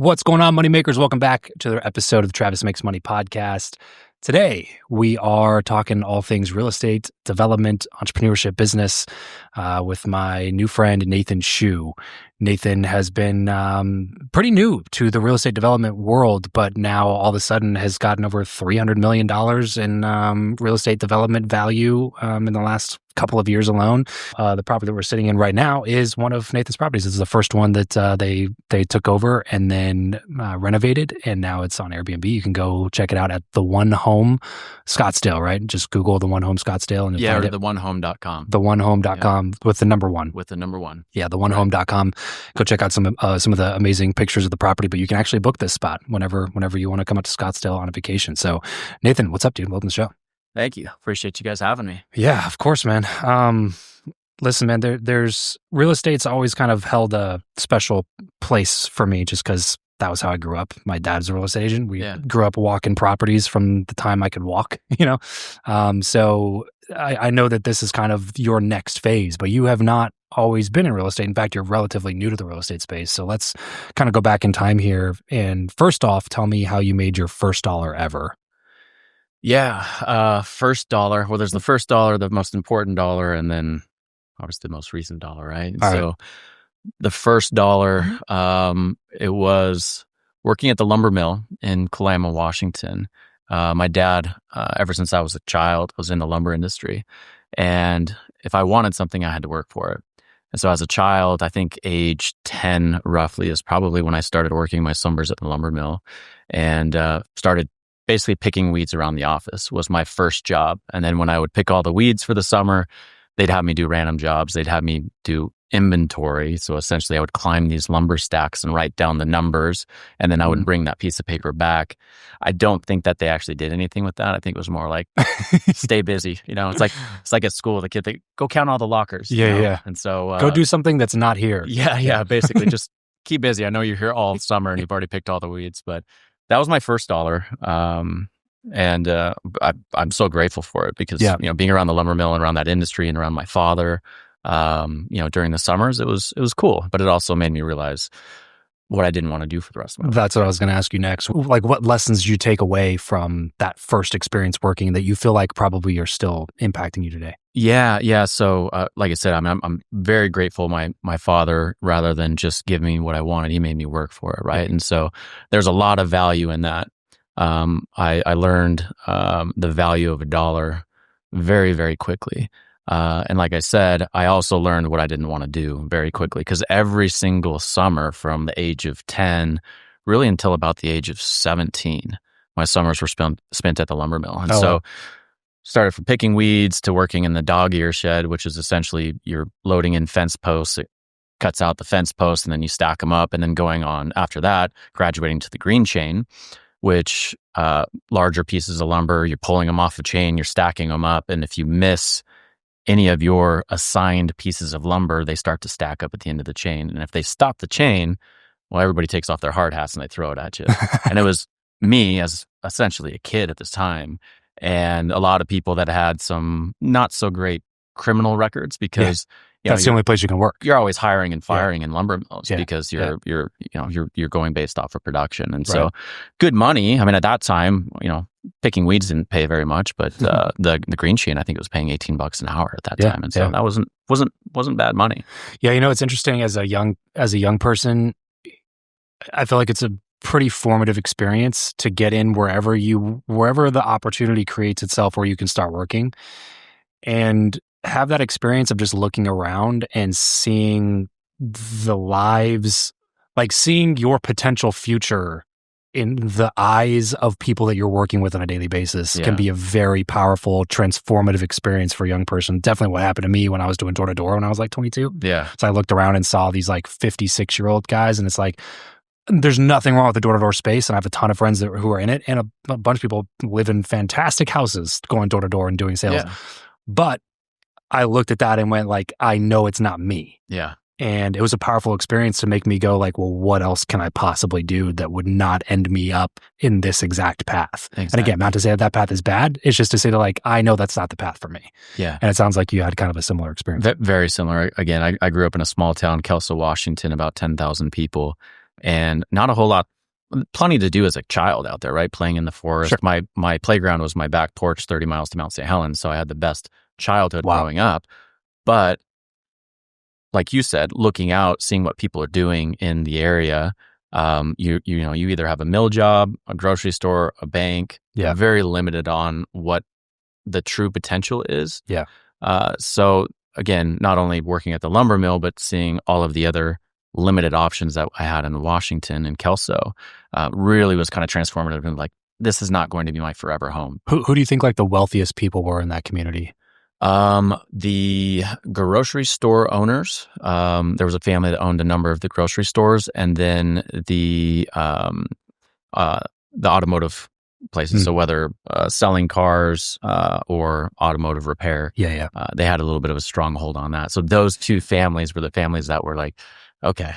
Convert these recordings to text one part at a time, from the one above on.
What's going on, Moneymakers? Welcome back to another episode of the Travis Makes Money podcast. Today, we are talking all things real estate, development, entrepreneurship, business with my new friend, Nathan Shew. Nathan has been pretty new to the real estate development world, but now all of a sudden has gotten over $300 million in real estate development value in the last couple of years alone. The property that we're sitting in right now is one of Nathan's properties. This is the first one that they took over and then renovated, and now it's on Airbnb. You can go check it out at the One Home Scottsdale, right? Just Google the One Home Scottsdale and yeah, find or it. theonehome.com. Thehomehome.com with the number one. With the number one. Yeah, thehomehome.com. Go check out some of the amazing pictures of the property, but you can actually book this spot whenever you want to come out to Scottsdale on a vacation. So, Nathan, what's up, dude? Welcome to the show. Thank you. Appreciate you guys having me. Yeah, of course, man. Listen, man, there's real estate's always kind of held a special place for me just because that was how I grew up. My dad's a real estate agent. We grew up walking properties from the time I could walk, So I know that this is kind of your next phase, but you have not always been in real estate. In fact, you're relatively new to the real estate space. So let's kind of go back in time here. And first off, tell me how you made your first dollar ever. Yeah, first dollar. Well, there's the first dollar, the most important dollar, and then obviously the most recent dollar, right? So the first dollar, it was working at the lumber mill in Kalama, Washington. My dad, ever since I was a child, was in the lumber industry. And if I wanted something, I had to work for it. And so as a child, I think age 10 roughly is probably when I started working my summers at the lumber mill and started basically picking weeds around the office was my first job. And then when I would pick all the weeds for the summer, they'd have me do random jobs. They'd have me do inventory. So essentially I would climb these lumber stacks and write down the numbers. And then I would bring that piece of paper back. I don't think that they actually did anything with that. I think it was more like, stay busy. It's like at school, the kid, they go count all the lockers. Yeah. And so go do something that's not here. Yeah. Basically just keep busy. I know you're here all summer and you've already picked all the weeds, but that was my first dollar. And I'm so grateful for it because, being around the lumber mill and around that industry and around my father, during the summers, it was cool, but it also made me realize what I didn't want to do for the rest of my life. That's what I was going to ask you next. Like, what lessons did you take away from that first experience working that you feel like probably are still impacting you today? Yeah. So, like I said, I'm very grateful. My father, rather than just give me what I wanted, he made me work for it, right? And so, there's a lot of value in that. I learned the value of a dollar very, very quickly. And like I said, I also learned what I didn't want to do very quickly because every single summer from the age of 10, really until about the age of 17, my summers were spent at the lumber mill. And started from picking weeds to working in the dog ear shed, which is essentially you're loading in fence posts. It cuts out the fence posts and then you stack them up, and then going on after that, graduating to the green chain, which larger pieces of lumber, you're pulling them off a chain, you're stacking them up. And if you miss any of your assigned pieces of lumber, they start to stack up at the end of the chain. And if they stop the chain, well, everybody takes off their hard hats and they throw it at you. And it was me as essentially a kid at this time. And a lot of people that had some not so great criminal records because that's the only place you can work. You're always hiring and firing in lumber mills because you're going based off of production. And so good money. I mean, at that time, picking weeds didn't pay very much, but the green chain, I think it was paying $18 an hour at that time. And so that wasn't bad money. Yeah. It's interesting as a young person, I feel like it's a pretty formative experience to get in wherever the opportunity creates itself where you can start working and have that experience of just looking around and seeing the lives, like seeing your potential future in the eyes of people that you're working with on a daily basis can be a very powerful, transformative experience for a young person. Definitely what happened to me when I was doing door-to-door when I was like 22. Yeah. So I looked around and saw these like 56-year-old guys, and it's like, there's nothing wrong with the door-to-door space, and I have a ton of friends who are in it, and a bunch of people live in fantastic houses going door-to-door and doing sales. Yeah. But I looked at that and went like, I know it's not me. Yeah. And it was a powerful experience to make me go like, well, what else can I possibly do that would not end me up in this exact path? Exactly. And again, not to say that path is bad. It's just to say that like, I know that's not the path for me. Yeah. And it sounds like you had kind of a similar experience. Very similar. Again, I grew up in a small town, Kelso, Washington, about 10,000 people. and not a whole lot, plenty to do as a child out there, right? Playing in the forest. Sure. My playground was my back porch, 30 miles to Mount St. Helens. So I had the best childhood Wow. growing up. But like you said, looking out, seeing what people are doing in the area, you either have a mill job, a grocery store, a bank. Yeah. You're very limited on what the true potential is. Yeah. So again, not only working at the lumber mill, but seeing all of the other limited options that I had in Washington and Kelso, really was kind of transformative, and like, this is not going to be my forever home. Who do you think like the wealthiest people were in that community? The grocery store owners, there was a family that owned a number of the grocery stores, and then the automotive places. So whether selling cars or automotive repair, they had a little bit of a stronghold on that. So those two families were the families that were like, okay,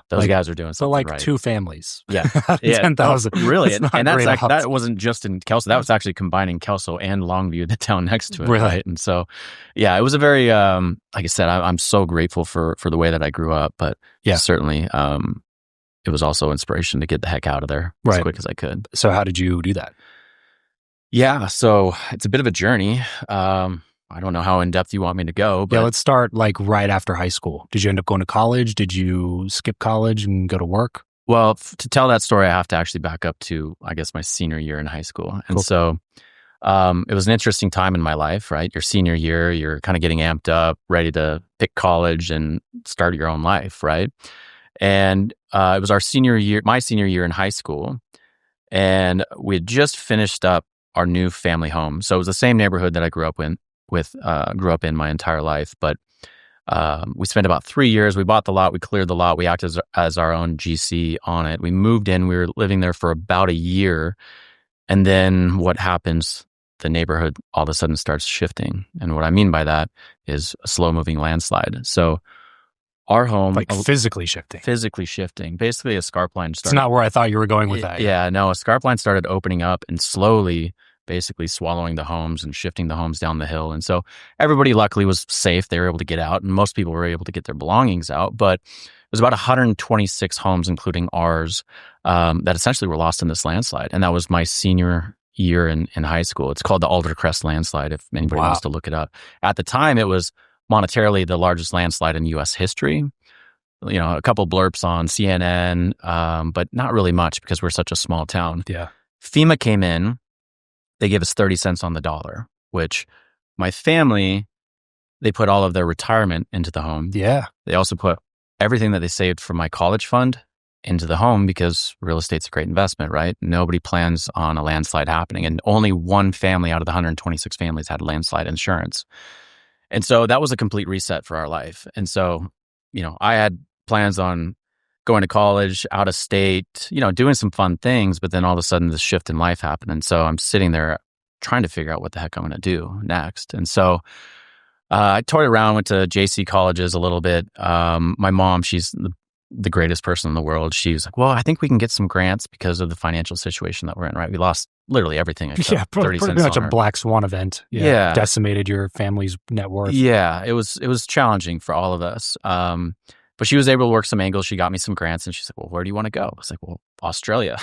those guys are doing something like right. Two families. Yeah. 10,000. Really? And that's like, that wasn't just in Kelso. That was actually combining Kelso and Longview, the town next to it. Really? Right. And so, it was a very, like I said, I'm so grateful for the way that I grew up, but certainly, it was also inspiration to get the heck out of there as quick as I could. So how did you do that? Yeah. So it's a bit of a journey. I don't know how in depth you want me to go, but let's start like right after high school. Did you end up going to college? Did you skip college and go to work? Well, to tell that story, I have to actually back up to, I guess, my senior year in high school. And so it was an interesting time in my life, right? Your senior year, you're kind of getting amped up, ready to pick college and start your own life, right? And it was my senior year in high school. And we had just finished up our new family home. So it was the same neighborhood that I grew up in my entire life. But we spent about 3 years. We bought the lot. We cleared the lot. We acted as our own GC on it. We moved in. We were living there for about a year. And then what happens? The neighborhood all of a sudden starts shifting. And what I mean by that is a slow-moving landslide. So our home... Like physically shifting. Basically, a scarp line started... It's not where I thought you were going with that. Yeah, no, a scarp line started opening up and slowly basically swallowing the homes and shifting the homes down the hill. And so everybody luckily was safe. They were able to get out, and most people were able to get their belongings out. But it was about 126 homes, including ours, that essentially were lost in this landslide. And that was my senior year in high school. It's called the Alder Crest landslide, if anybody wants to look it up. At the time, it was monetarily the largest landslide in U.S. history. You know, a couple blurps on CNN, but not really much because we're such a small town. Yeah. FEMA came in. They gave us 30 cents on the dollar, which my family, they put all of their retirement into the home. Yeah. They also put everything that they saved from my college fund into the home because real estate's a great investment, right? Nobody plans on a landslide happening. And only one family out of the 126 families had landslide insurance. And so that was a complete reset for our life. And so, you know, I had plans on going to college, out of state, you know, doing some fun things, but then all of a sudden this shift in life happened. And so I'm sitting there trying to figure out what the heck I'm going to do next. And so I toyed around, went to JC colleges a little bit. My mom, she's the greatest person in the world. She was like, well, I think we can get some grants because of the financial situation that we're in, right? We lost literally everything. Yeah, pretty much a black swan event. Yeah. Decimated your family's net worth. Yeah, it was challenging for all of us. But she was able to work some angles. She got me some grants, and she's like, well, where do you want to go? I was like, well, Australia.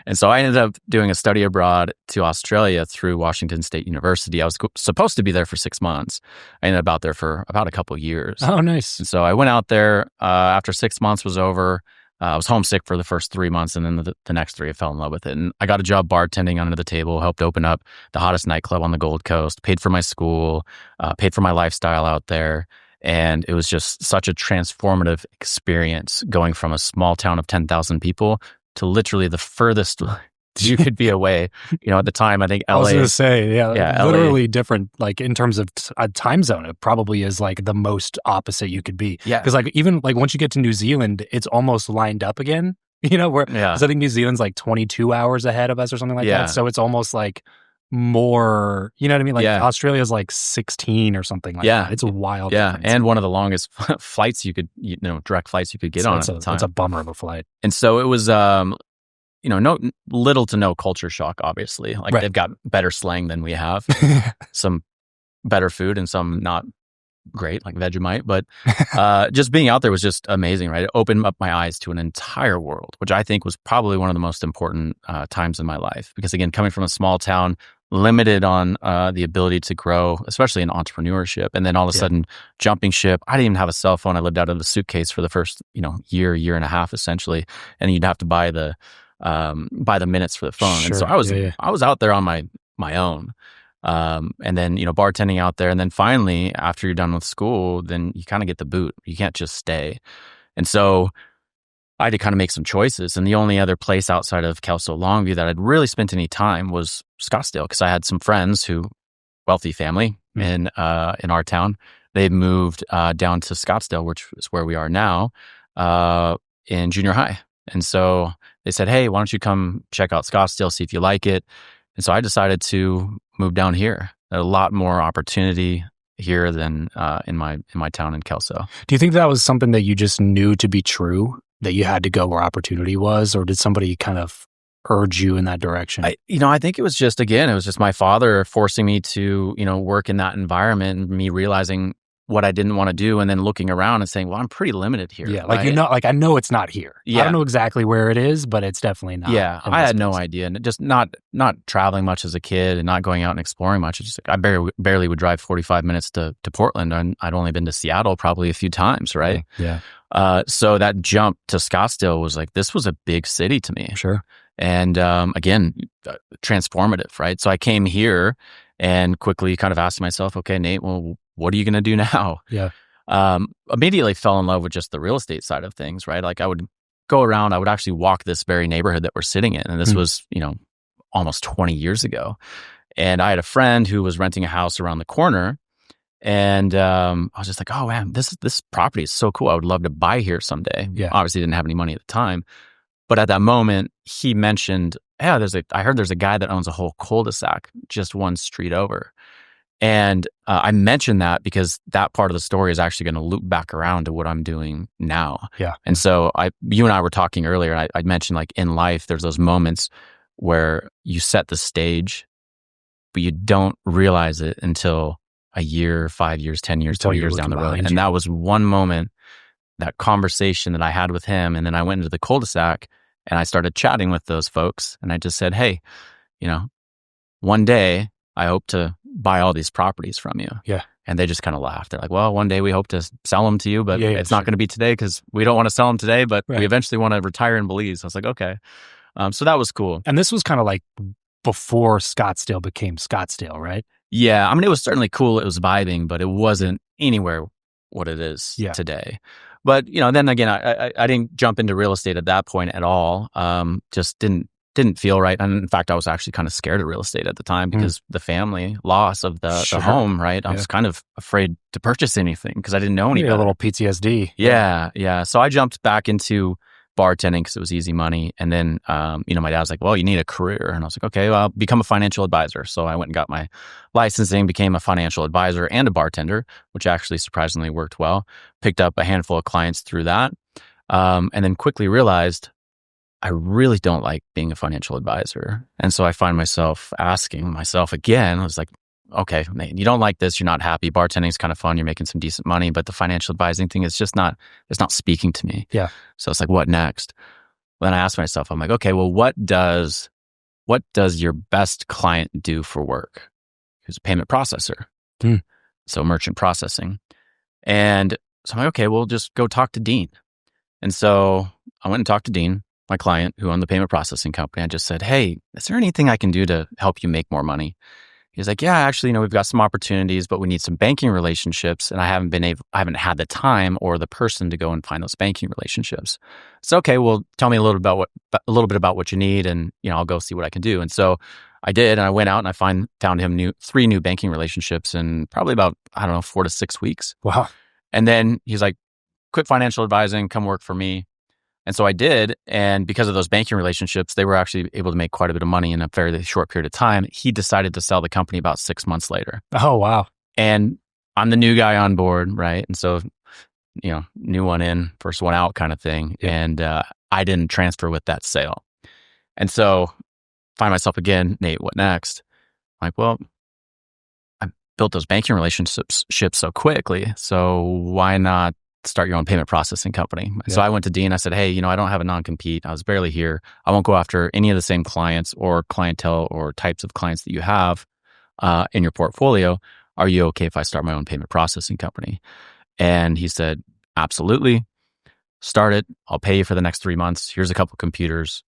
And so I ended up doing a study abroad to Australia through Washington State University. I was supposed to be there for 6 months. I ended up out there for about a couple of years. Oh, nice. And so I went out there after 6 months was over. I was homesick for the first 3 months, and then the next 3, I fell in love with it. And I got a job bartending under the table, helped open up the hottest nightclub on the Gold Coast, paid for my school, paid for my lifestyle out there. And it was just such a transformative experience going from a small town of 10,000 people to literally the furthest you could be away. You know, at the time, I think LA. I was going to say, literally LA. Different, like in terms of a time zone, it probably is like the most opposite you could be. Yeah. Because like even like once you get to New Zealand, it's almost lined up again, you know, where 'cause I think New Zealand's like 22 hours ahead of us or something like that. So it's almost like more, you know what I mean? Like Australia's like 16 or something like that. It's a wild difference. And one of the longest flights direct flights you could get on at the time. It's a bummer of a flight. And so it was, little to no culture shock, obviously. Like they've got better slang than we have, some better food and some not great, like Vegemite, but just being out there was just amazing, right? It opened up my eyes to an entire world, which I think was probably one of the most important times in my life. Because again, coming from a small town, limited on the ability to grow, especially in entrepreneurship, and then all of a sudden jumping ship. I didn't even have a cell phone. I lived out of a suitcase for the first year and a half essentially, and you'd have to buy the minutes for the phone. Sure. And so I was out there on my own. And then, bartending out there. And then finally, after you're done with school, then you kind of get the boot. You can't just stay. And so I had to kind of make some choices. And the only other place outside of Kelso Longview that I'd really spent any time was Scottsdale, because I had some friends wealthy family in our town. They moved down to Scottsdale, which is where we are now, in junior high. And so they said, hey, why don't you come check out Scottsdale, see if you like it. And so I decided to move down here. There's a lot more opportunity here than in my town in Kelso. Do you think that was something that you just knew to be true, that you had to go where opportunity was, or did somebody kind of urge you in that direction? I think it was just my father forcing me to, work in that environment, and me realizing what I didn't want to do, and then looking around and saying, well, I'm pretty limited here. Yeah, right? I know it's not here. Yeah. I don't know exactly where it is, but it's definitely not. Yeah, I had no idea. And just not traveling much as a kid and not going out and exploring much. It's just I barely would drive 45 minutes to Portland, and I'd only been to Seattle probably a few times, right? Yeah. So that jump to Scottsdale was like, this was a big city to me. Sure. And again, transformative, right? So I came here and quickly kind of asked myself, okay, Nate, well, what are you going to do now? Yeah. Immediately fell in love with just the real estate side of things, right? Like I would go around, I would actually walk this very neighborhood that we're sitting in. And this was, almost 20 years ago. And I had a friend who was renting a house around the corner. And I was just like, oh man, this property is so cool. I would love to buy here someday. Yeah. Obviously didn't have any money at the time. But at that moment, he mentioned, I heard there's a guy that owns a whole cul-de-sac just one street over. And I mentioned that because that part of the story is actually going to loop back around to what I'm doing now. Yeah. And so you and I were talking earlier, and I mentioned like in life, there's those moments where you set the stage, but you don't realize it until a year, 5 years, 10 years, 20 years down the road. And that was one moment, that conversation that I had with him. And then I went into the cul-de-sac and I started chatting with those folks. And I just said, hey, one day I hope to buy all these properties from you. Yeah. And they just kind of laughed. They're like, well, one day we hope to sell them to you, but it's not going to be today because we don't want to sell them today, but we eventually want to retire in Belize. I was like, okay. So that was cool. And this was kind of like before Scottsdale became Scottsdale, right? Yeah. I mean, it was certainly cool. It was vibing, but it wasn't anywhere what it is today. But, then again, I didn't jump into real estate at that point at all. Just didn't feel right. And in fact, I was actually kind of scared of real estate at the time because the family loss of the home, right? I was kind of afraid to purchase anything because I didn't know any better. A little PTSD. Yeah. So I jumped back into bartending because it was easy money. And then, my dad was like, well, you need a career. And I was like, okay, well, I'll become a financial advisor. So I went and got my licensing, became a financial advisor and a bartender, which actually surprisingly worked well. Picked up a handful of clients through that. And then quickly realized I really don't like being a financial advisor. And so I find myself asking myself again, I was like, okay, Nate, you don't like this. You're not happy. Bartending is kind of fun. You're making some decent money, but the financial advising thing is just it's not speaking to me. Yeah. So it's like, what next? Well, then I asked myself, I'm like, okay, well, what does your best client do for work? Who's a payment processor. So merchant processing. And so I'm like, okay, well, just go talk to Dean. And so I went and talked to Dean, my client who owned the payment processing company. I just said, hey, is there anything I can do to help you make more money? He's like, yeah, actually, we've got some opportunities, but we need some banking relationships. And I haven't had the time or the person to go and find those banking relationships. So, okay, well, tell me a little bit about what you need, and I'll go see what I can do. And so I did, and I went out and I found him 3 new banking relationships in probably about 4 to 6 weeks. Wow. And then he's like, quit financial advising, come work for me. And so I did. And because of those banking relationships, they were actually able to make quite a bit of money in a fairly short period of time. He decided to sell the company about 6 months later. Oh, wow. And I'm the new guy on board, right? And so, new one in, first one out kind of thing. Yeah. And I didn't transfer with that sale. And so find myself again, Nate, what next? I'm like, well, built those banking relationships so quickly. So why not start your own payment processing company? Yeah. So I went to Dean. I said, hey, I don't have a non-compete. I was barely here. I won't go after any of the same clients or clientele or types of clients that you have in your portfolio. Are you okay if I start my own payment processing company? And he said, absolutely. Start it. I'll pay you for the next 3 months. Here's a couple computers.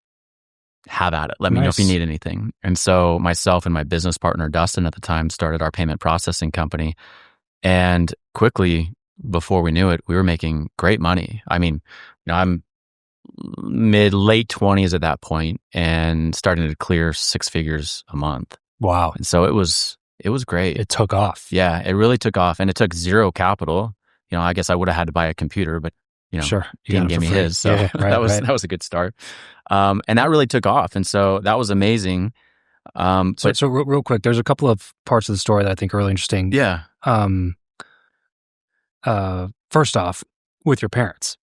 Have at it. Let me know if you need anything. And so myself and my business partner, Dustin, at the time, started our payment processing company. And quickly, before we knew it, we were making great money. I mean, I'm late 20s at that point and starting to clear 6 figures a month. Wow. And so it was great. It took off. Yeah, it really took off. And it took zero capital. I guess I would have had to buy a computer, but sure, Dean gave me his. So that was a good start. And that really took off. And so that was amazing. So real quick, there's a couple of parts of the story that I think are really interesting. Yeah. First off, with your parents,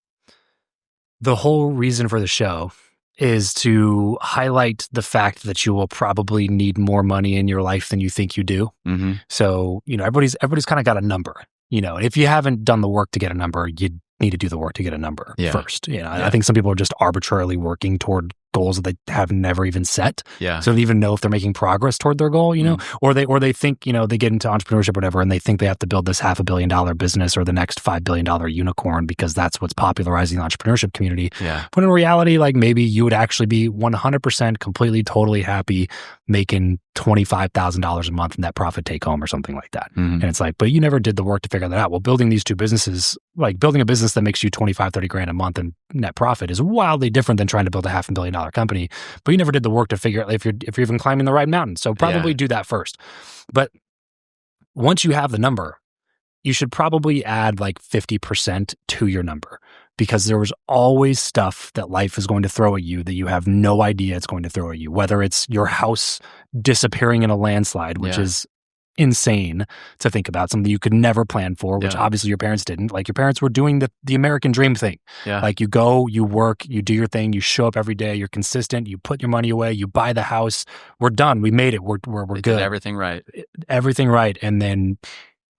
the whole reason for the show is to highlight the fact that you will probably need more money in your life than you think you do. Mm-hmm. So, everybody's kind of got a number, if you haven't done the work to get a number, you need to do the work to get a number first. I think some people are just arbitrarily working toward goals that they have never even set. Yeah. So they don't even know if they're making progress toward their goal, or they think, they get into entrepreneurship or whatever, and they think they have to build this $500 million business or the next $5 billion unicorn because that's what's popularizing the entrepreneurship community. Yeah. But in reality, like maybe you would actually be 100% completely, totally happy making $25,000 a month net profit take home or something like that. Mm-hmm. And it's like, but you never did the work to figure that out. Well, building these two businesses, like building a business that makes you 25, 30 grand a month in net profit is wildly different than trying to build a $500 million company, but you never did the work to figure out if you're even climbing the right mountain. So probably do that first. But once you have the number, you should probably add like 50% to your number, because there was always stuff that life is going to throw at you that you have no idea it's going to throw at you, whether it's your house disappearing in a landslide, which is insane to think about, something you could never plan for, which obviously your parents didn't. Like your parents were doing the American dream thing. Yeah. Like you go, you work, you do your thing, you show up every day, you're consistent, you put your money away, you buy the house, we're done, we made it, we're good. Did everything right. Everything right. And then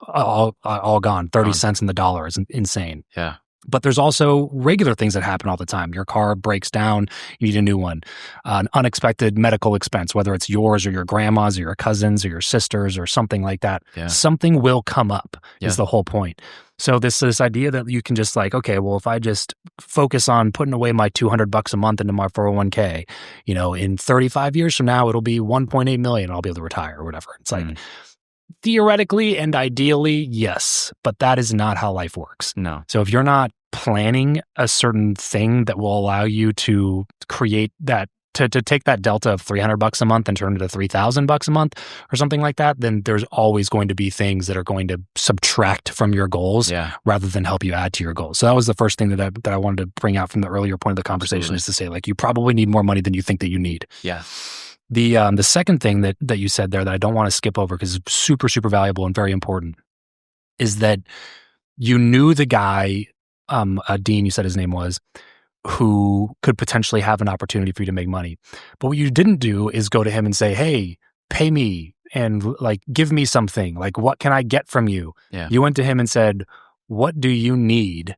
all gone. 30 cents in the dollar is insane. Yeah. But there's also regular things that happen all the time. Your car breaks down, you need a new one. An unexpected medical expense, whether it's yours or your grandma's or your cousin's or your sister's or something like that. Yeah. Something will come up is the whole point. So this idea that you can just like, okay, well, if I just focus on putting away my $200 a month into my 401k, in 35 years from now, it'll be 1.8 million. I'll be able to retire or whatever. It's like, theoretically and ideally, yes, but that is not how life works. No. So if you're not planning a certain thing that will allow you to create that, to take that delta of $300 a month and turn it to $3,000 a month or something like that, then there's always going to be things that are going to subtract from your goals rather than help you add to your goals. So that was the first thing that I wanted to bring out from the earlier point of the conversation. Absolutely. Is to say, like, you probably need more money than you think that you need. Yeah. The second thing that you said there that I don't want to skip over because it's super, super valuable and very important is that you knew the guy, Dean, you said his name was, who could potentially have an opportunity for you to make money. But what you didn't do is go to him and say, hey, pay me and like give me something. Like, what can I get from you? Yeah. You went to him and said, what do you need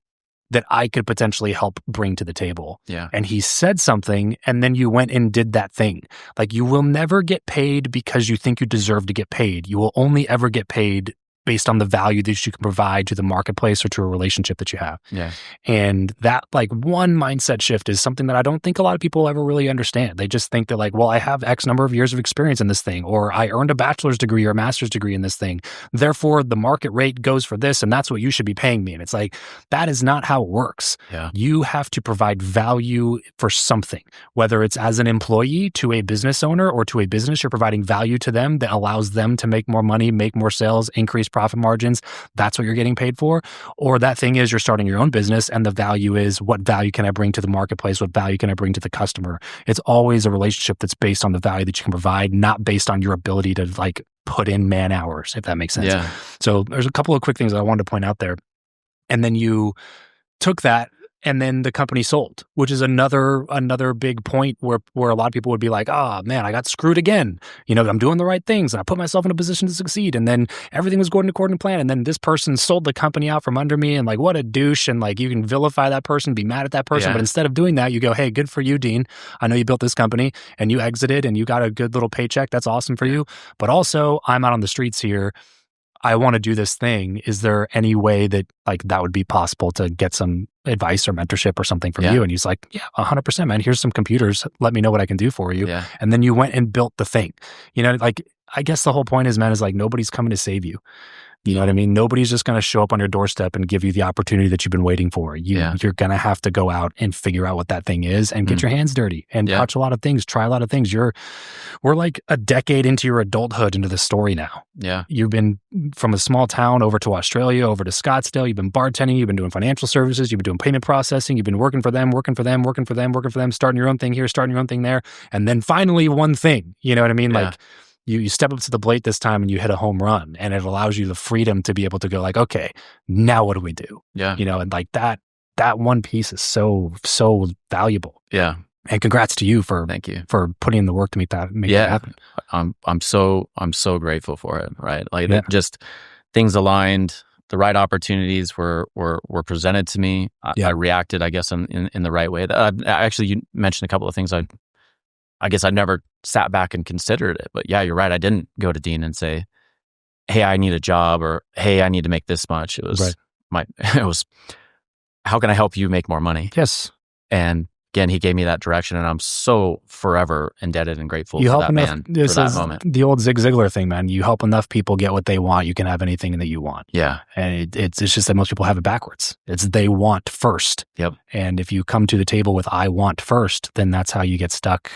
that I could potentially help bring to the table? Yeah. And he said something, and then you went and did that thing. Like, you will never get paid because you think you deserve to get paid. You will only ever get paid based on the value that you can provide to the marketplace or to a relationship that you have. Yeah. And that like one mindset shift is something that I don't think a lot of people ever really understand. They just think that like, well, I have X number of years of experience in this thing, or I earned a bachelor's degree or a master's degree in this thing. Therefore, the market rate goes for this, and that's what you should be paying me. And it's like, that is not how it works. Yeah. You have to provide value for something, whether it's as an employee to a business owner or to a business, you're providing value to them that allows them to make more money, make more sales, increase profit margins. That's what you're getting paid for. Or that thing is you're starting your own business and the value is, what value can I bring to the marketplace? What value can I bring to the customer? It's always a relationship that's based on the value that you can provide, not based on your ability to like put in man hours, if that makes sense. Yeah. So there's a couple of quick things that I wanted to point out there. And then you took that and then the company sold, which is another big point where a lot of people would be like, oh man, I got screwed again. I'm doing the right things and I put myself in a position to succeed. And then everything was going according to plan. And then this person sold the company out from under me, and like, what a douche. And like, you can vilify that person, be mad at that person. Yeah. But instead of doing that, you go, hey, good for you, Dean. I know you built this company and you exited and you got a good little paycheck. That's awesome for you. But also, I'm out on the streets here. I want to do this thing. Is there any way that like that would be possible to get some advice or mentorship or something from you? And he's like, yeah, 100%, man. Here's some computers. Let me know what I can do for you. Yeah. And then you went and built the thing. Like, I guess the whole point is, man, is like nobody's coming to save you. You know what I mean? Nobody's just going to show up on your doorstep and give you the opportunity that you've been waiting for. You're going to have to go out and figure out what that thing is and get your hands dirty and touch a lot of things, try a lot of things. We're like a decade into your adulthood into the story now. Yeah. You've been from a small town over to Australia, over to Scottsdale. You've been bartending. You've been doing financial services. You've been doing payment processing. You've been working for them, starting your own thing here, starting your own thing there. And then finally one thing, you know what I mean? Yeah. Like, you step up to the plate this time and you hit a home run, and it allows you the freedom to be able to go like, okay, now what do we do? Yeah. And like that one piece is so valuable. Yeah. And congrats to you for putting in the work to make that happen. I'm so grateful for it. Right. Like just things aligned, the right opportunities were presented to me. I reacted, I guess, in the right way. Actually, you mentioned a couple of things I guess I never sat back and considered it, but yeah, you're right. I didn't go to Dean and say, hey, I need a job, or hey, I need to make this much. It was it was, how can I help you make more money? Yes. And again, he gave me that direction, and I'm so forever indebted and grateful for that man, for that moment. The old Zig Ziglar thing, man. You help enough people get what they want, you can have anything that you want. Yeah. And it's just that most people have it backwards. It's they want first. Yep. And if you come to the table with I want first, then that's how you get stuck,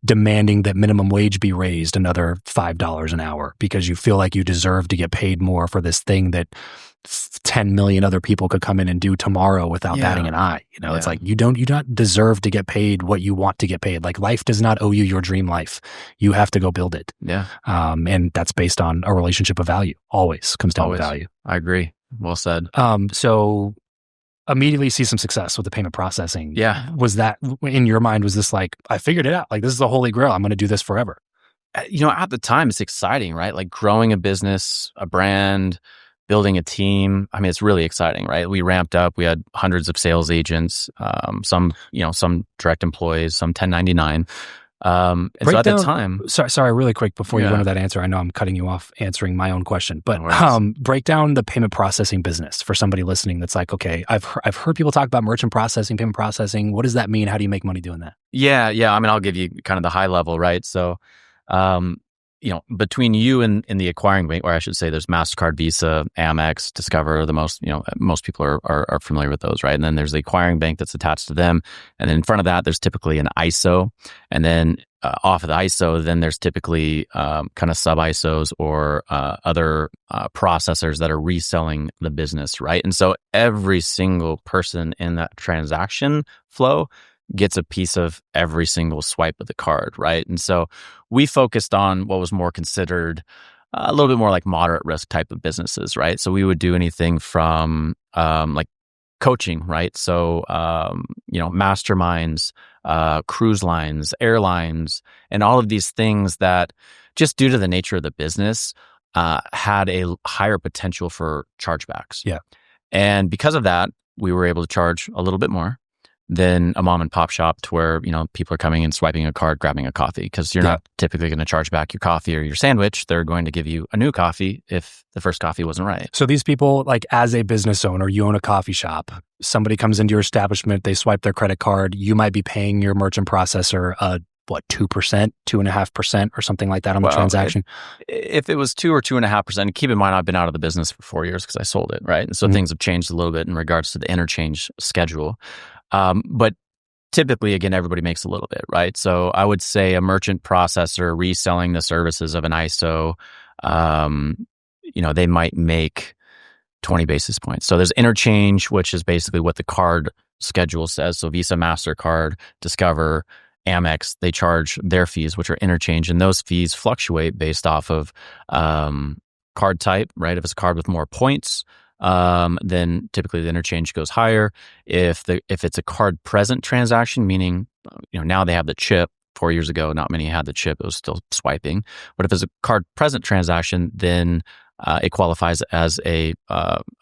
demanding that minimum wage be raised another $5 an hour because you feel like you deserve to get paid more for this thing that 10 million other people could come in and do tomorrow without batting an eye. It's like you do not deserve to get paid what you want to get paid. Like, life does not owe you your dream life. You have to go build it. Yeah. And that's based on a relationship of value. Always comes down to value. I agree. Well said. So immediately see some success with the payment processing. Yeah. Was that, in your mind, was this like, I figured it out, like this is the holy grail, I'm going to do this forever? At the time, it's exciting, right? Like growing a business, a brand, building a team. I mean, it's really exciting, right? We ramped up. We had hundreds of sales agents, some direct employees, some 1099. And so at the time, sorry, really quick before you go into that answer, I know I'm cutting you off answering my own question, but break down the payment processing business for somebody listening that's like, okay, I've heard people talk about merchant processing, payment processing. What does that mean? How do you make money doing that? Yeah. I mean, I'll give you kind of the high level, right? So, between you and the acquiring bank, or I should say there's MasterCard, Visa, Amex, Discover, the most people are familiar with those, right? And then there's the acquiring bank that's attached to them. And then in front of that, there's typically an ISO. And then off of the ISO, then there's typically kind of sub-ISOs or other processors that are reselling the business, right? And so every single person in that transaction flow gets a piece of every single swipe of the card, right? And so we focused on what was more considered a little bit more like moderate risk type of businesses, right? So we would do anything from like coaching, right? So, masterminds, cruise lines, airlines, and all of these things that just due to the nature of the business had a higher potential for chargebacks. Yeah. And because of that, we were able to charge a little bit more than a mom and pop shop to where, people are coming and swiping a card, grabbing a coffee, because you're not typically going to charge back your coffee or your sandwich. They're going to give you a new coffee if the first coffee wasn't right. So these people, like as a business owner, you own a coffee shop, somebody comes into your establishment, they swipe their credit card, you might be paying your merchant processor 2%, 2.5% or something like that on the transaction? If it was 2 or 2.5%, keep in mind, I've been out of the business for 4 years because I sold it, right? And so things have changed a little bit in regards to the interchange schedule. But typically, again, everybody makes a little bit, right? So I would say a merchant processor reselling the services of an ISO, they might make 20 basis points. So there's interchange, which is basically what the card schedule says. So Visa, MasterCard, Discover, Amex, they charge their fees, which are interchange, and those fees fluctuate based off of card type, right? If it's a card with more points, then typically the interchange goes higher. If it's a card present transaction, meaning now they have the chip. 4 years ago, not many had the chip; it was still swiping. But if it's a card present transaction, then it qualifies as a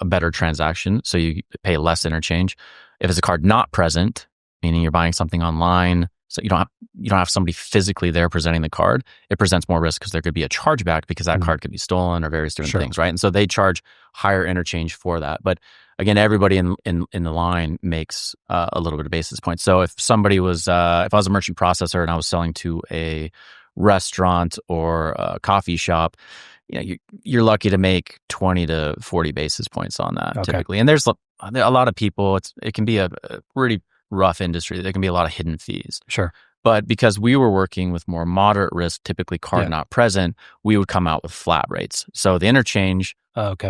better transaction, so you pay less interchange. If it's a card not present, meaning you're buying something online, so you don't have somebody physically there presenting the card, it presents more risk because there could be a chargeback because that card could be stolen or various different things, right? And so they charge higher interchange for that. But again, everybody in the line makes a little bit of basis points. So if somebody was, if I was a merchant processor and I was selling to a restaurant or a coffee shop, you're lucky to make 20 to 40 basis points on that typically. And there's a lot of people. It can be a pretty rough industry. There can be a lot of hidden fees. Sure. But because we were working with more moderate risk, typically card not present, we would come out with flat rates. So the interchange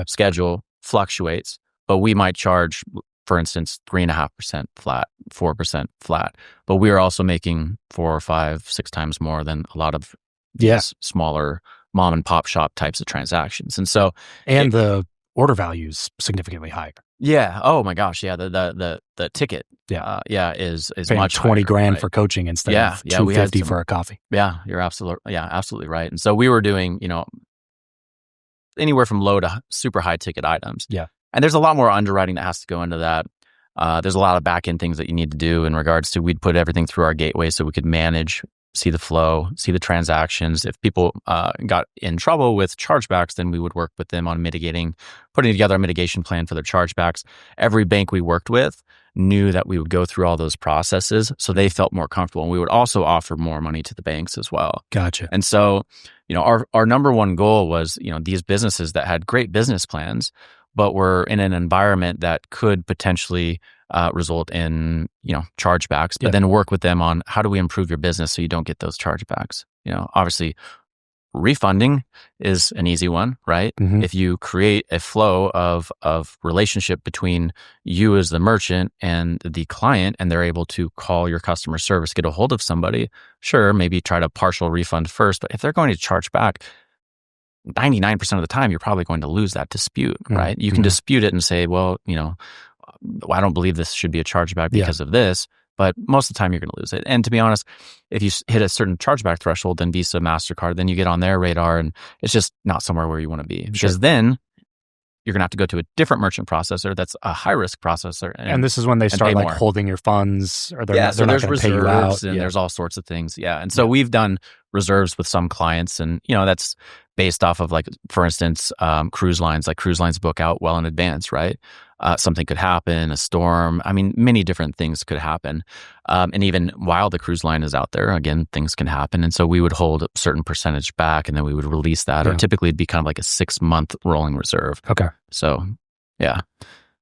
schedule fluctuates, but we might charge, for instance, 3.5% flat, 4% flat. But we are also making 4 or 5, 6 times more than a lot of these smaller mom and pop shop types of transactions. And so, the order value is significantly higher. Yeah. Oh my gosh. Yeah. The ticket. Is paying much 20 higher, grand right? for coaching instead of $250 for a coffee. Yeah. You're absolutely right. And so we were doing, anywhere from low to super high ticket items. Yeah. And there's a lot more underwriting that has to go into that. There's a lot of back end things that you need to do in regards to, we'd put everything through our gateway so we could manage, see the flow, see the transactions. If people got in trouble with chargebacks, then we would work with them on putting together a mitigation plan for their chargebacks. Every bank we worked with knew that we would go through all those processes, so they felt more comfortable. And we would also offer more money to the banks as well. Gotcha. And so, our number one goal was, these businesses that had great business plans, but were in an environment that could potentially result in, chargebacks, but then work with them on how do we improve your business so you don't get those chargebacks. Obviously refunding is an easy one, right? Mm-hmm. If you create a flow of relationship between you as the merchant and the client, and they're able to call your customer service, get a hold of somebody, sure, maybe try to partial refund first, but if they're going to charge back, 99% of the time, you're probably going to lose that dispute, right? You can dispute it and say, well, I don't believe this should be a chargeback because of this, but most of the time you're going to lose it. And to be honest, if you hit a certain chargeback threshold, then Visa, MasterCard, then you get on their radar and it's just not somewhere where you want to be. Because then you're going to have to go to a different merchant processor that's a high-risk processor. And this is when they start holding your funds, or they're not going to pay you out. And there's all sorts of things. Yeah. And so we've done reserves with some clients, and that's based off of, like, for instance, cruise lines. Like, cruise lines book out well in advance, right? Something could happen, a storm. I mean, many different things could happen. And even while the cruise line is out there, again, things can happen. And so we would hold a certain percentage back, and then we would release that. Or typically it'd be kind of like a 6-month rolling reserve. Okay. So, yeah.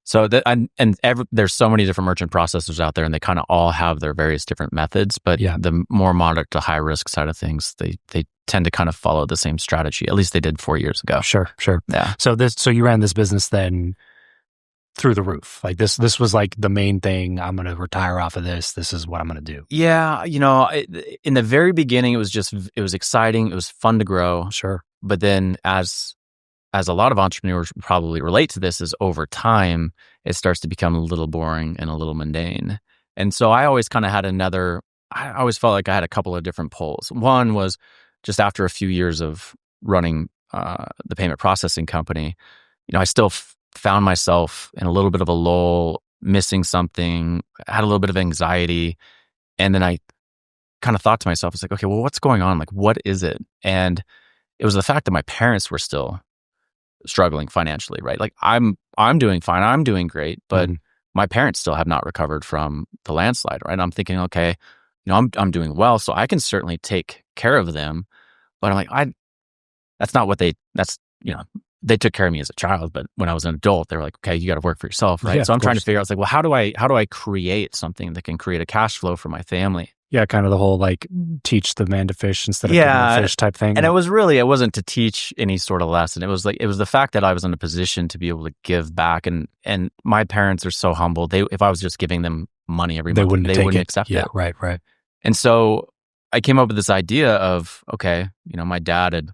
So there's so many different merchant processors out there, and they kind of all have their various different methods. But the more moderate to high risk side of things, they tend to kind of follow the same strategy. At least they did 4 years ago. Sure. Yeah. So you ran this business then through the roof. Like, this was like the main thing. I'm going to retire off of this. This is what I'm going to do. Yeah. In the very beginning, it was exciting. It was fun to grow. Sure. But then as a lot of entrepreneurs probably relate to this, is over time, it starts to become a little boring and a little mundane. And so I always kind of had I always felt like I had a couple of different poles. One was just after a few years of running the payment processing company, I still found myself in a little bit of a lull, missing something, had a little bit of anxiety. And then I kind of thought to myself, it's like, okay, well, what's going on? Like, what is it? And it was the fact that my parents were still struggling financially, right? Like, I'm doing fine, I'm doing great, but my parents still have not recovered from the landslide, right? I'm thinking, okay, I'm doing well, so I can certainly take care of them. But I'm like, that's not what they took care of me as a child, but when I was an adult, they were like, okay, you got to work for yourself, right? Yeah, so I'm trying to figure out, it's like, well, how do I create something that can create a cash flow for my family? Yeah, kind of the whole, like, teach the man to fish instead of the fish type thing. And it wasn't to teach any sort of lesson. It was the fact that I was in a position to be able to give back. And my parents are so humble. If I was just giving them money every month, they wouldn't accept it. Yeah, right. And so I came up with this idea of, okay, my dad had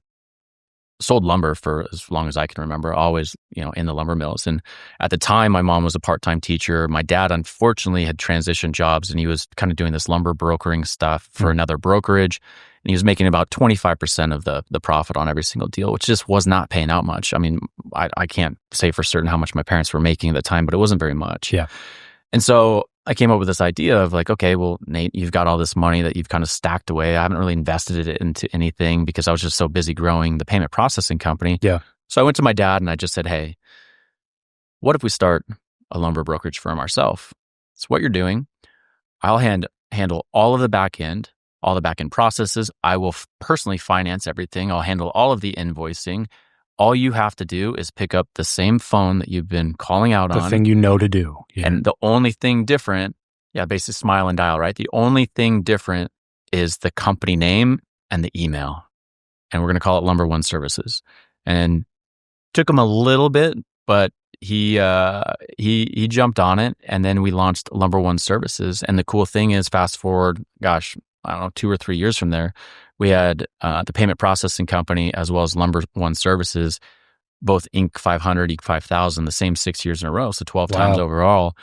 sold lumber for as long as I can remember, always, in the lumber mills. And at the time, my mom was a part-time teacher. My dad, unfortunately, had transitioned jobs, and he was kind of doing this lumber brokering stuff for another brokerage. And he was making about 25% of the profit on every single deal, which just was not paying out much. I mean, I can't say for certain how much my parents were making at the time, but it wasn't very much. Yeah. And so I came up with this idea of like, okay, well, Nate, you've got all this money that you've kind of stacked away. I haven't really invested it into anything because I was just so busy growing the payment processing company. Yeah. So I went to my dad and I just said, hey, what if we start a lumber brokerage firm ourselves? It's what you're doing. I'll handle all of the back end processes. I will personally finance everything. I'll handle all of the invoicing. All you have to do is pick up the same phone that you've been calling out on. The thing you know to do. Yeah. And the only thing different, basically smile and dial, right? The only thing different is the company name and the email. And we're going to call it Lumber One Services. And took him a little bit, but he jumped on it. And then we launched Lumber One Services. And the cool thing is, fast forward, gosh, I don't know, 2 or 3 years from there, we had the payment processing company as well as Lumber One Services, both Inc. 500, Inc. 5000, the same 6 years in a row. So 12 times overall.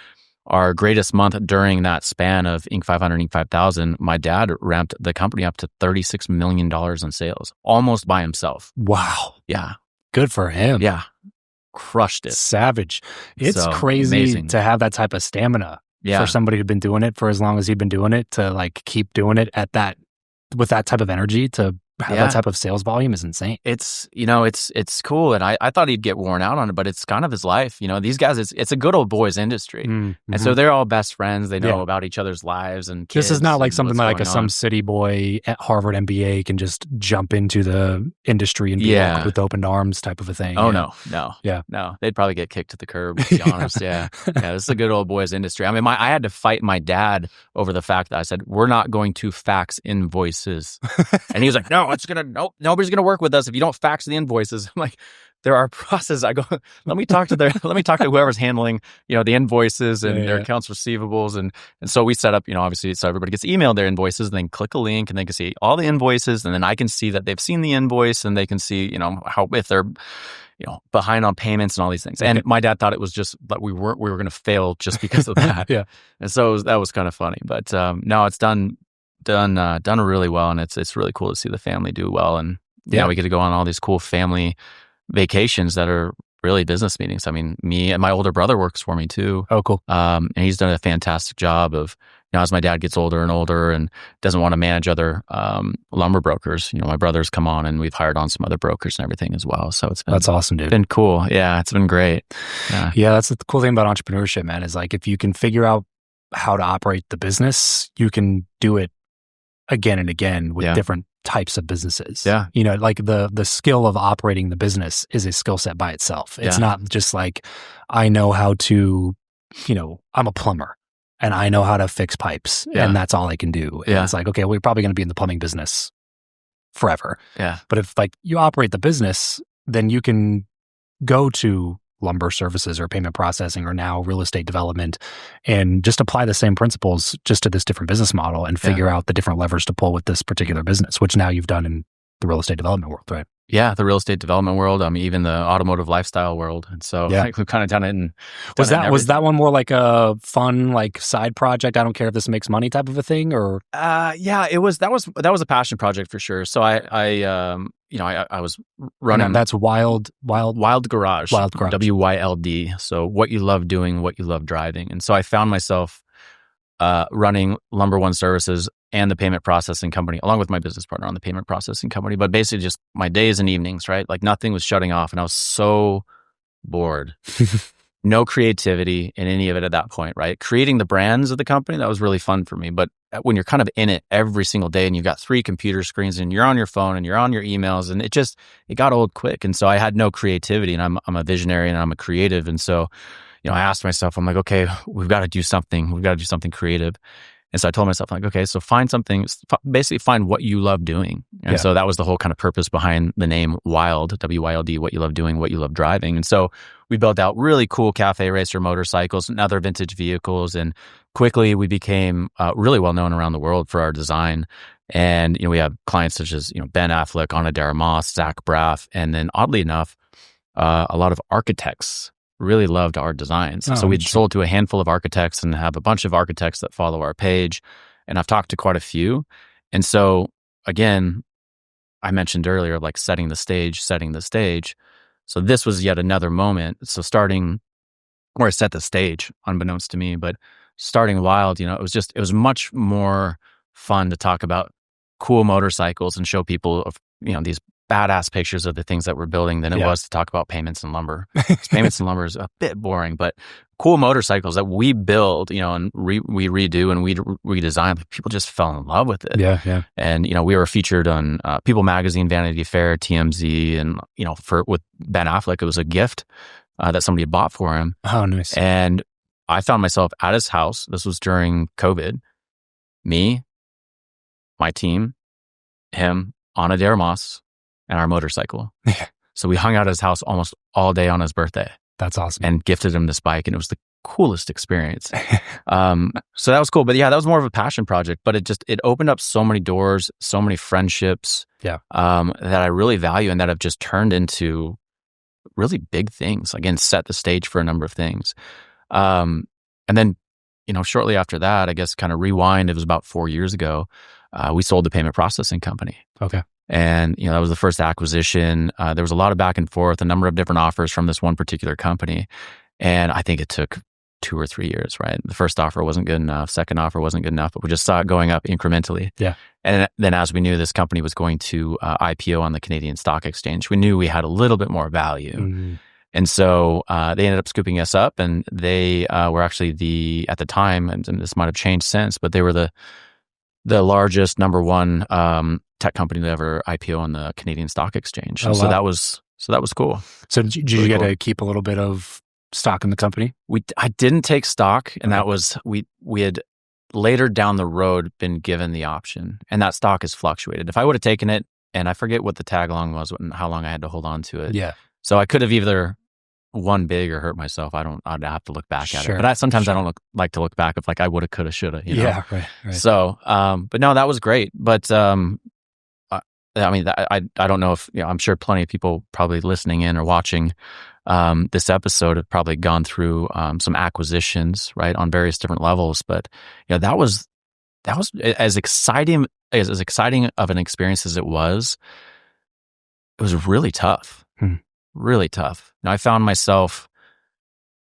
Our greatest month during that span of Inc. 500, Inc. 5000, my dad ramped the company up to $36 million in sales, almost by himself. Wow. Yeah. Good for him. Yeah. Crushed it. Savage. It's So, crazy amazing. to have that type of stamina. Yeah. For somebody who'd been doing it for as long as he'd been doing it, to like keep doing it with that type of energy, to have that type of sales volume is insane. It's cool. And I thought he'd get worn out on it, but it's kind of his life. These guys, it's a good old boys industry. Mm-hmm. And so they're all best friends. They know about each other's lives and kids. This is not like something like some city boy at Harvard MBA can just jump into the industry and be welcomed with open arms type of a thing. Oh, no. Yeah. No, they'd probably get kicked to the curb, to be honest. Yeah. This is a good old boys industry. I mean, I had to fight my dad over the fact that I said, we're not going to fax invoices. And he was like, nobody's going to work with us if you don't fax the invoices. I'm like, there are processes. I go, let me talk to whoever's handling, the invoices and their accounts receivables. And so we set up, obviously, so everybody gets emailed their invoices, and then click a link and they can see all the invoices. And then I can see that they've seen the invoice, and they can see, how, if they're, behind on payments and all these things. And my dad thought it was just that we were going to fail just because of that. Yeah. And so that was kind of funny, but no, it's done really well. And it's really cool to see the family do well. And we get to go on all these cool family vacations that are really business meetings. I mean, me and my older brother works for me too. Oh, cool. And he's done a fantastic job of, as my dad gets older and older and doesn't want to manage other lumber brokers, my brother's come on, and we've hired on some other brokers and everything as well. So that's awesome, dude. It's been cool. Yeah, it's been great. Yeah, that's the cool thing about entrepreneurship, man, is like if you can figure out how to operate the business, you can do it again and again with different types of businesses. Yeah. Like the skill of operating the business is a skill set by itself. It's not just like, I know how to, I'm a plumber and I know how to fix pipes and that's all I can do. And it's like, okay, we're probably going to be in the plumbing business forever. Yeah. But if like you operate the business, then you can go to lumber services or payment processing or now real estate development and just apply the same principles just to this different business model and figure out the different levers to pull with this particular business, which now you've done in the real estate development world, right? Yeah, the real estate development world. I mean, even the automotive lifestyle world. And so like, we've kind of done it. And was that one more like a fun, like side project? I don't care if this makes money type of a thing, or? It was, that was a passion project for sure. So I was running. That's Wild Garage. WYLD. So what you love doing, what you love driving. And so I found myself running Lumber One Services and the payment processing company, along with my business partner on the payment processing company. But basically just my days and evenings, right? Like nothing was shutting off, and I was so bored. No creativity in any of it at that point, right? Creating the brands of the company, that was really fun for me. But when you're kind of in it every single day and you've got 3 computer screens and you're on your phone and you're on your emails, and it got old quick. And so I had no creativity, and I'm a visionary and I'm a creative. And so, I asked myself, I'm like, okay, we've got to do something. We've got to do something creative. And so I told myself, like, okay, so find something, basically find what you love doing. And so that was the whole kind of purpose behind the name Wild, WYLD, what you love doing, what you love driving. And so we built out really cool cafe racer motorcycles and other vintage vehicles. And quickly we became really well known around the world for our design. And, we have clients such as, Ben Affleck, Ana de Armas, Zach Braff. And then oddly enough, a lot of architects really loved our designs. So we'd sold to a handful of architects and have a bunch of architects that follow our page. And I've talked to quite a few. And so again, I mentioned earlier, like setting the stage. So this was yet another moment. So starting where I set the stage, unbeknownst to me, but starting Wild, it was much more fun to talk about cool motorcycles and show people of, these badass pictures of the things that we're building than it was to talk about payments and lumber. Payments and lumber is a bit boring, but cool motorcycles that we build, and we redo and we redesign, people just fell in love with it. Yeah. And, we were featured on People Magazine, Vanity Fair, TMZ, and, with Ben Affleck, it was a gift that somebody had bought for him. Oh, nice. And I found myself at his house. This was during COVID. Me, my team, him, Ana de Armas, and our motorcycle. So we hung out at his house almost all day on his birthday. That's awesome. And gifted him this bike, and it was the coolest experience. So that was cool. But yeah, that was more of a passion project, but it opened up so many doors, so many friendships that I really value and that have just turned into really big things. Again, set the stage for a number of things. And then, shortly after that, I guess kind of rewind, it was about 4 years ago, we sold the payment processing company. Okay. And, that was the first acquisition. There was a lot of back and forth, a number of different offers from this one particular company. And I think it took 2 or 3 years, right? The first offer wasn't good enough. Second offer wasn't good enough, but we just saw it going up incrementally. Yeah. And then as we knew this company was going to IPO on the Canadian Stock Exchange, we knew we had a little bit more value. Mm-hmm. And so they ended up scooping us up, and they were actually at the time, and this might have changed since, but they were the largest number one tech company to ever IPO on the Canadian Stock Exchange. Oh, so wow. that was cool. So did you get to keep a little bit of stock in the company? I didn't take stock, and that was we had later down the road been given the option, and that stock has fluctuated. If I would have taken it, and I forget what the tag along was and how long I had to hold on to it. Yeah. So I could have either won big or hurt myself. I'd have to look back at it. But sometimes I don't like to look back of like I woulda, coulda, shoulda. Yeah, right. So, but no, that was great. But I mean, I don't know if I'm sure plenty of people probably listening in or watching this episode have probably gone through some acquisitions, right, on various different levels. But that was as exciting of an experience as it was. It was really tough. Really tough. Now I found myself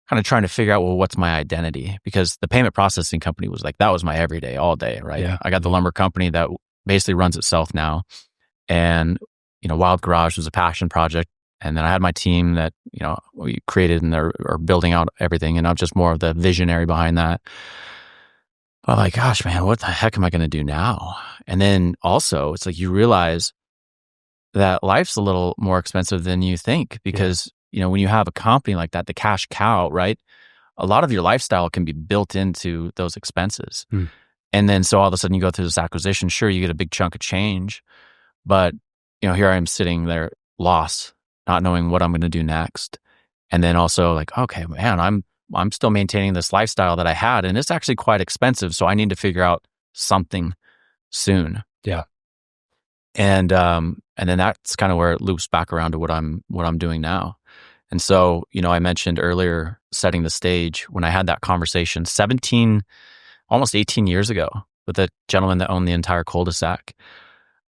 kind of trying to figure out, well, what's my identity? Because the payment processing company was like, that was my everyday, all day, right? Yeah. I got the lumber company that basically runs itself now. And, Wild Garage was a passion project. And then I had my team that, we created and they're building out everything. And I'm just more of the visionary behind that. But like, gosh, man, what the heck am I going to do now? And then also it's like you realize that life's a little more expensive than you think because, when you have a company like that, the cash cow, right? A lot of your lifestyle can be built into those expenses. And then so all of a sudden you go through this acquisition, sure, you get a big chunk of change, but, here I am sitting there lost, not knowing what I'm going to do next. And then also like, okay, man, I'm still maintaining this lifestyle that I had and it's actually quite expensive. So I need to figure out something soon. Yeah. And then that's kind of where it loops back around to what I'm doing now. And so, I mentioned earlier setting the stage when I had that conversation almost 18 years ago with the gentleman that owned the entire cul-de-sac.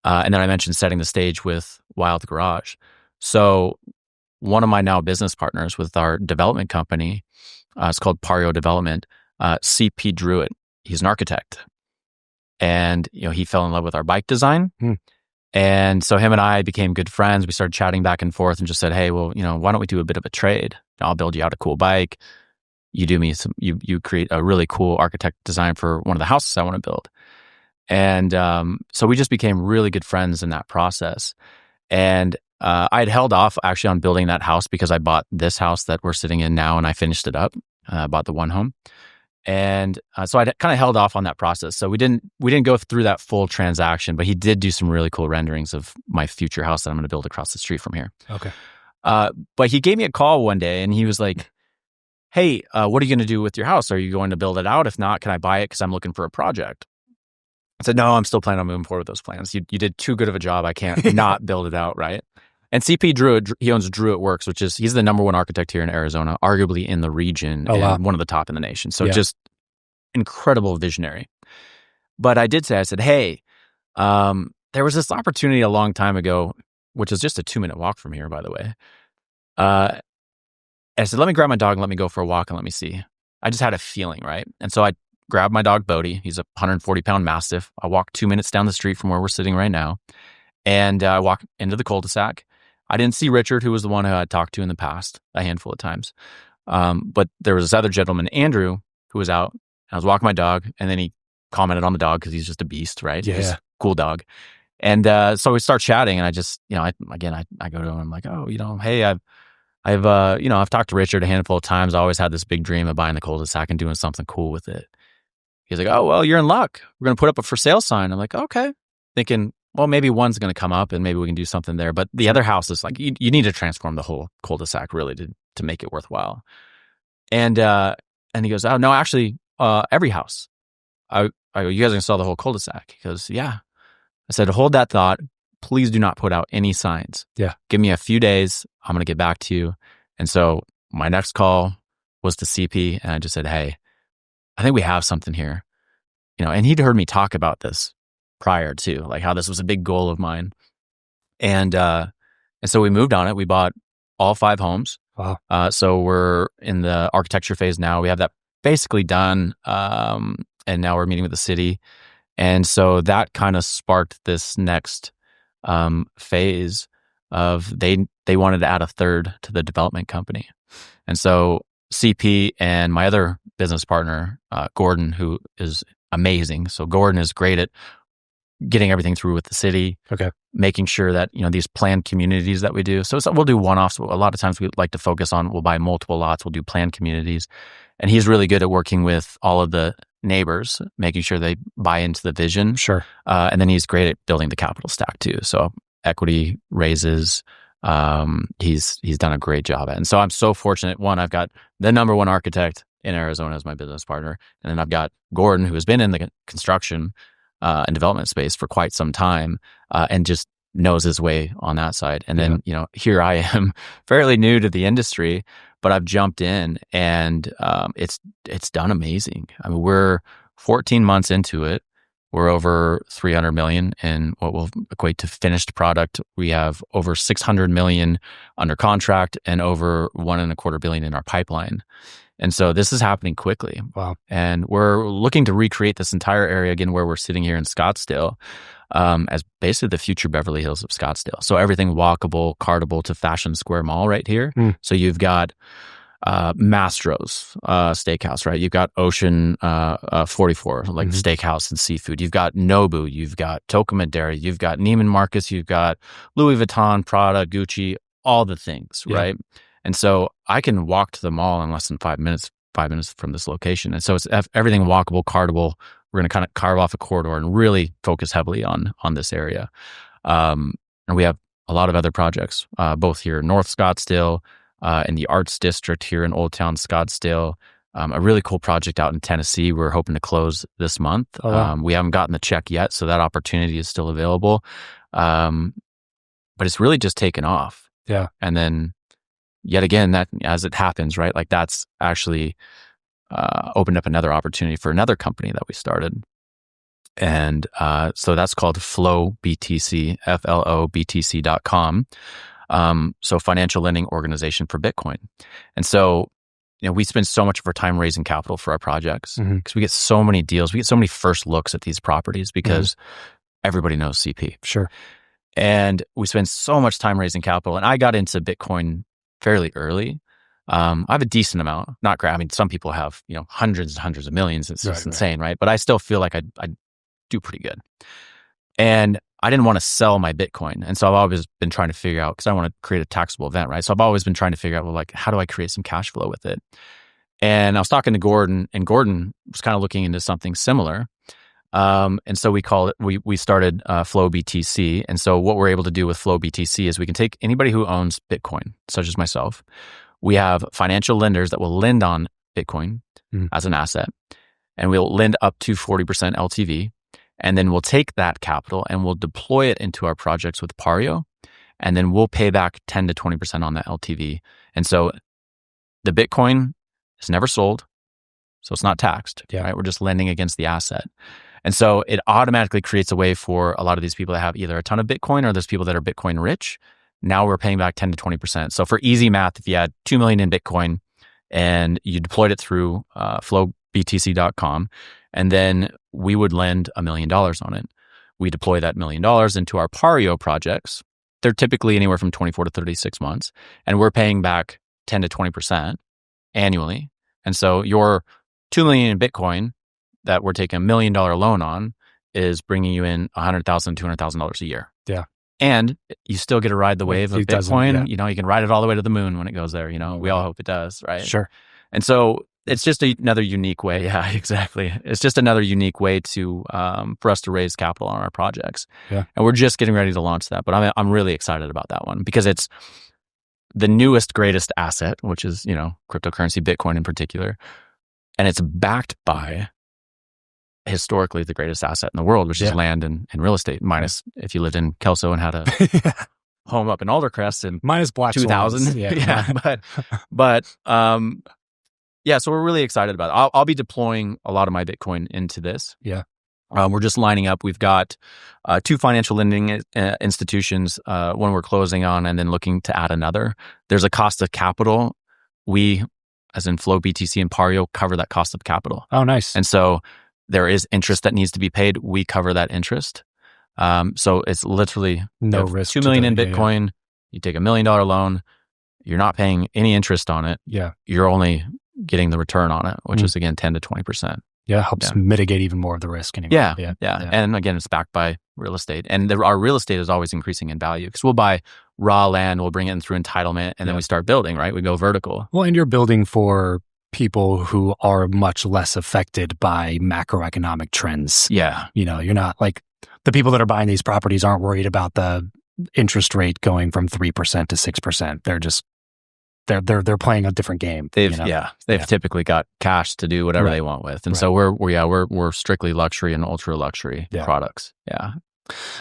And then I mentioned setting the stage with Wild Garage. So one of my now business partners with our development company, it's called Pario Development, CP Druitt. He's an architect. And, he fell in love with our bike design. And so him and I became good friends. We started chatting back and forth and just said, hey, well, why don't we do a bit of a trade? I'll build you out a cool bike. You do me you create a really cool architect design for one of the houses I want to build. And so we just became really good friends in that process. And I had held off actually on building that house because I bought this house that we're sitting in now and I finished it up. I bought the one home. And so I kind of held off on that process. So we didn't go through that full transaction, but he did do some really cool renderings of my future house that I'm going to build across the street from here. Okay. But he gave me a call one day and he was like, hey, what are you going to do with your house? Are you going to build it out? If not, can I buy it? Because I'm looking for a project. I said, no, I'm still planning on moving forward with those plans. You did too good of a job. I can't not build it out, right? And CP Druitt, he owns Druitt Works, which is, he's the number one architect here in Arizona, arguably in the region, Oh, and wow. one of the top in the nation. So Yeah. just incredible visionary. But I said, hey, there was this opportunity a long time ago, which is just a 2-minute walk from here, by the way. I said, let me grab my dog and let me go for a walk and let me see. I just had a feeling, right? And so I grabbed my dog, Bodie. He's a 140-pound Mastiff. I walked 2 minutes down the street from where we're sitting right now. And I walked into the cul-de-sac. I didn't see Richard, who was the one who I talked to in the past a handful of times. But there was this other gentleman, Andrew, who was out. I was walking my dog, and then he commented on the dog because he's just a beast, right? Yeah. He's a cool dog. And so we start chatting, and I just, I go to him. I'm like, oh, hey, I've talked to Richard a handful of times. I always had this big dream of buying the cul-de-sac and doing something cool with it. He's like, oh, well, you're in luck. We're going to put up a for sale sign. I'm like, okay. Thinking, well, maybe one's going to come up and maybe we can do something there. But the other house is like, you need to transform the whole cul-de-sac really to make it worthwhile. And he goes, oh, no, actually, every house. I go, you guys are going to sell the whole cul-de-sac? He goes, yeah. I said, hold that thought. Please do not put out any signs. Yeah. Give me a few days. I'm going to get back to you. And so my next call was to CP, and I just said, hey, I think we have something here. And he'd heard me talk about this prior to, like how this was a big goal of mine. And so we moved on it. We bought all 5 homes. Wow. So we're in the architecture phase now. We have that basically done. And now we're meeting with the city. And so that kind of sparked this next phase of they wanted to add a third to the development company. And so CP and my other business partner, Gordon, who is amazing. So Gordon is great at getting everything through with the city, okay, making sure that, these planned communities that we do. So we'll do one-offs. A lot of times we like to focus on, we'll buy multiple lots, we'll do planned communities. And he's really good at working with all of the neighbors, making sure they buy into the vision. Sure. And then he's great at building the capital stack too. So equity raises, he's done a great job at. And so I'm so fortunate. One, I've got the number one architect in Arizona as my business partner. And then I've got Gordon, who has been in the construction and development space for quite some time, and just knows his way on that side. And then, here I am fairly new to the industry, but I've jumped in and it's done amazing. I mean, we're 14 months into it. We're over 300 million in what will equate to finished product. We have over 600 million under contract and over $1.25 billion in our pipeline. And so this is happening quickly. Wow. And we're looking to recreate this entire area again where we're sitting here in Scottsdale as basically the future Beverly Hills of Scottsdale. So everything walkable, cartable to Fashion Square Mall right here. So you've got Mastro's Steakhouse, right? You've got Ocean 44, like steakhouse and seafood. You've got Nobu. You've got Tokuma Dairy. You've got Neiman Marcus. You've got Louis Vuitton, Prada, Gucci, all the things, right? And so I can walk to the mall in less than 5 minutes from this location. And so it's everything walkable, cartable. We're going to kind of carve off a corridor and really focus heavily on this area. And we have a lot of other projects, both here in North Scottsdale, in the Arts District here in Old Town Scottsdale. A really cool project out in Tennessee we're hoping to close this month. Oh, wow. We haven't gotten the check yet, so that opportunity is still available. But it's really just taken off. Yeah. And then yet again, that as it happens, right? Like that's actually opened up another opportunity for another company that we started. And so that's called Flow BTC, FLOBTC.com. So financial lending organization for Bitcoin. And so, we spend so much of our time raising capital for our projects because we get so many deals. We get so many first looks at these properties because everybody knows CP. Sure. And we spend so much time raising capital. And I got into Bitcoin fairly early. I have a decent amount, not great. I mean, some people have, hundreds and hundreds of millions. It's just insane, right? But I still feel like I do pretty good. And I didn't want to sell my Bitcoin. And so I've always been trying to figure out, because I want to create a taxable event, right? So I've always been trying to figure out, well, like, how do I create some cash flow with it? And I was talking to Gordon, and Gordon was kind of looking into something similar. And so we started Flow BTC. And so what we're able to do with Flow BTC is we can take anybody who owns Bitcoin, such as myself. We have financial lenders that will lend on Bitcoin as an asset, and we'll lend up to 40% LTV. And then we'll take that capital and we'll deploy it into our projects with Pario. And then we'll pay back 10 to 20% on that LTV. And so the Bitcoin is never sold. So it's not taxed, right? We're just lending against the asset. And so it automatically creates a way for a lot of these people that have either a ton of Bitcoin or there's people that are Bitcoin rich. Now we're paying back 10 to 20%. So for easy math, if you had 2 million in Bitcoin and you deployed it through flowbtc.com, and then we would lend $1 million on it. We deploy that $1 million into our Pario projects. They're typically anywhere from 24 to 36 months, and we're paying back 10 to 20% annually. And so your 2 million in Bitcoin that we're taking $1 million loan on is bringing you in $100,000, $200,000 a year. Yeah. And you still get to ride the wave of Bitcoin. Yeah. You know, you can ride it all the way to the moon when it goes there. You know, we all hope it does, right? Sure. And so it's just another unique way. Yeah, exactly. It's just another unique way to for us to raise capital on our projects. Yeah. And we're just getting ready to launch that. But I'm really excited about that one because it's the newest, greatest asset, which is, you know, cryptocurrency, Bitcoin in particular. And it's backed by historically the greatest asset in the world, which is land and real estate, minus if you lived in Kelso and had a home up in Aldercrest in minus Black 2000. Swans. Yeah, so we're really excited about it. I'll be deploying a lot of my Bitcoin into this. Yeah. We're just lining up. We've got 2 financial lending institutions, one we're closing on and then looking to add another. There's a cost of capital. We, as in Flow, BTC, and Pario, cover that cost of capital. Oh, nice. And so there is interest that needs to be paid. We cover that interest. So it's literally no risk. 2 million in Bitcoin. You take $1 million loan. You're not paying any interest on it. Yeah. You're only getting the return on it, which is again 10 to 20%. Yeah, helps mitigate even more of the risk. Anyway. Yeah. And again, it's backed by real estate. And our real estate is always increasing in value because we'll buy raw land, we'll bring it in through entitlement, and then we start building, right? We go vertical. Well, and you're building for people who are much less affected by macroeconomic trends. Yeah. You know, you're not like the people that are buying these properties aren't worried about the interest rate going from 3% to 6%. They're just they're playing a different game. They've typically got cash to do whatever they want with. And so we're strictly luxury and ultra luxury products. Yeah.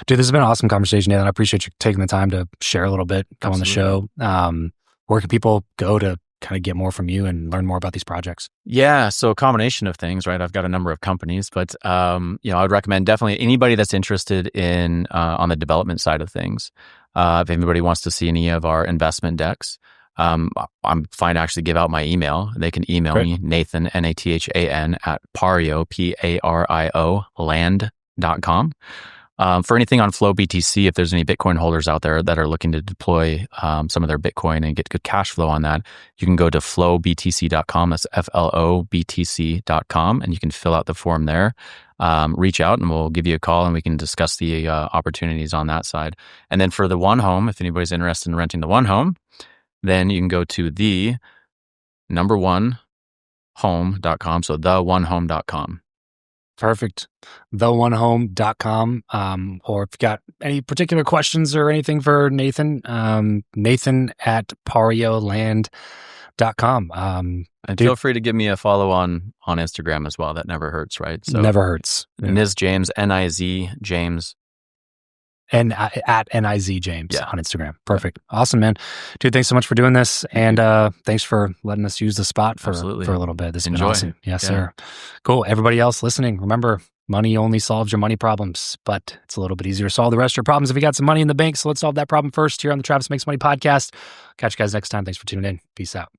Dude, this has been an awesome conversation, Nathan. I appreciate you taking the time to share a little bit, come on the show. Where can people go to kind of get more from you and learn more about these projects? Yeah, so a combination of things, right? I've got a number of companies, but I would recommend definitely anybody that's interested in on the development side of things. If anybody wants to see any of our investment decks, I'm fine to actually give out my email. They can email me, Nathan, Nathan, at Pario, Pario, land.com. For anything on Flow BTC, if there's any Bitcoin holders out there that are looking to deploy some of their Bitcoin and get good cash flow on that, you can go to flowbtc.com. That's flobtc.com, and you can fill out the form there. Reach out and we'll give you a call and we can discuss the opportunities on that side. And then for the one home, if anybody's interested in renting the one home, then you can go to the number one home.com. So theonehome.com. Perfect. Theonehome.com. Or if you've got any particular questions or anything for Nathan, Nathan at parioland.com. And feel free to give me a follow on Instagram as well. That never hurts, right? So never hurts. Niz James, N-I-Z James. And at NIZ James on Instagram. Perfect. Awesome, man. Dude, thanks so much for doing this. And thanks for letting us use the spot for a little bit. This has been awesome. Yes, sir. Cool. Everybody else listening, remember, money only solves your money problems, but it's a little bit easier to solve the rest of your problems if you got some money in the bank. So let's solve that problem first here on the Travis Makes Money podcast. Catch you guys next time. Thanks for tuning in. Peace out.